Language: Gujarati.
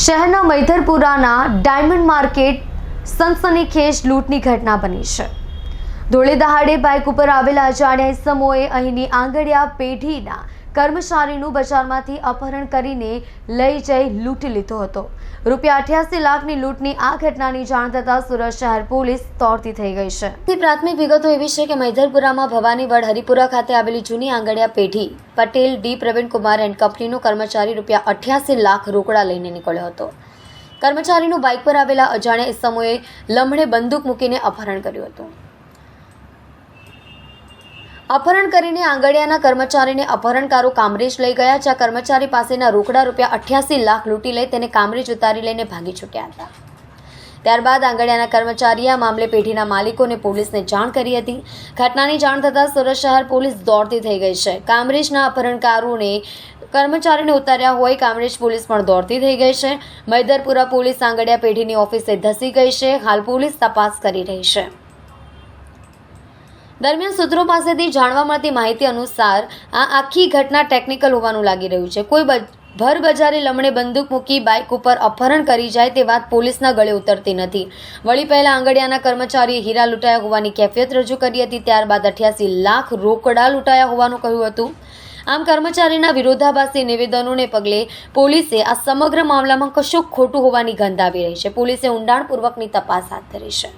શહેરના મૈધરપુરાના ડાયમંડ માર્કેટ સનસનીખેજ લૂંટની ઘટના બની છે। ધોળે દહાડે બાઇક ઉપર આવેલા અજાણ્યા ઇસમોએ અહીંની આંગડિયા પેઢીના કર્મચારીનું બજારમાંથી અપહરણ કરીને લઈ જઈ લૂંટી લીધો હતો। ₹88 લાખની લૂંટની આ ઘટનાની જાણ થતાં સુરત શહેર પોલીસ દોડતી થઈ ગઈ છે। પ્રાથમિક વિગતો એવી છે કે મૈધરપુરામાં ભવાનીવડ હરિપુરા ખાતે આવેલી જૂની આંગડિયા પેઢી પટેલ ડી પ્રવીણકુમાર એન્ડ કંપનીનો કર્મચારી ₹88 લાખ રોકડા લઈને નીકળ્યો હતો। કર્મચારીનું બાઇક પર આવેલા અજાણ્યા ઇસમોએ લમણે બંદૂક મૂકીને અપહરણ કર્યું હતું। અપહરણ કરીને આંગડિયાના કર્મચારીને અપહરણકારો કામરેજ લઈ ગયા, જ્યાં કર્મચારી પાસેના રોકડા ₹88 લાખ લૂંટી લઈ તેને કામરેજ ઉતારી લઈને ભાગી છૂટ્યા હતા। ત્યારબાદ આંગડિયાના કર્મચારીએ આ મામલે પેઢીના માલિકોને પોલીસને જાણ કરી હતી। ઘટનાની જાણ થતાં સુરત શહેર પોલીસ દોડતી થઈ ગઈ છે। કામરેજના અપહરણકારોને કર્મચારીને ઉતાર્યા હોય કામરેજ પોલીસ પણ દોડતી થઈ ગઈ છે। મૈધરપુરા પોલીસ આંગડિયા પેઢીની ઓફિસે ધસી ગઈ છે। હાલ પોલીસ તપાસ કરી રહી છે। દરમિયાન સૂત્રો પાસેથી જાણવા મળતી માહિતી અનુસાર આ આખી ઘટના ટેકનિકલ હોવાનું લાગી રહ્યું છે। કોઈ ભર બજારે લમણે બંદૂક મૂકી બાઇક ઉપર અપહરણ કરી જાય તે વાત પોલીસના ગળે ઉતરતી નથી। વળી પહેલા આંગડિયાના કર્મચારીએ હીરા લૂંટાયા હોવાની કેફિયત રજૂ કરી હતી, ત્યારબાદ 88 લાખ રોકડા લૂંટાયા હોવાનું કહ્યું હતું। આમ કર્મચારીના વિરોધાભાસી નિવેદનોને પગલે પોલીસે આ સમગ્ર મામલામાં કશુંક ખોટું હોવાની ગંધ આવી રહી છે। પોલીસે ઊંડાણપૂર્વકની તપાસ હાથ ધરી છે।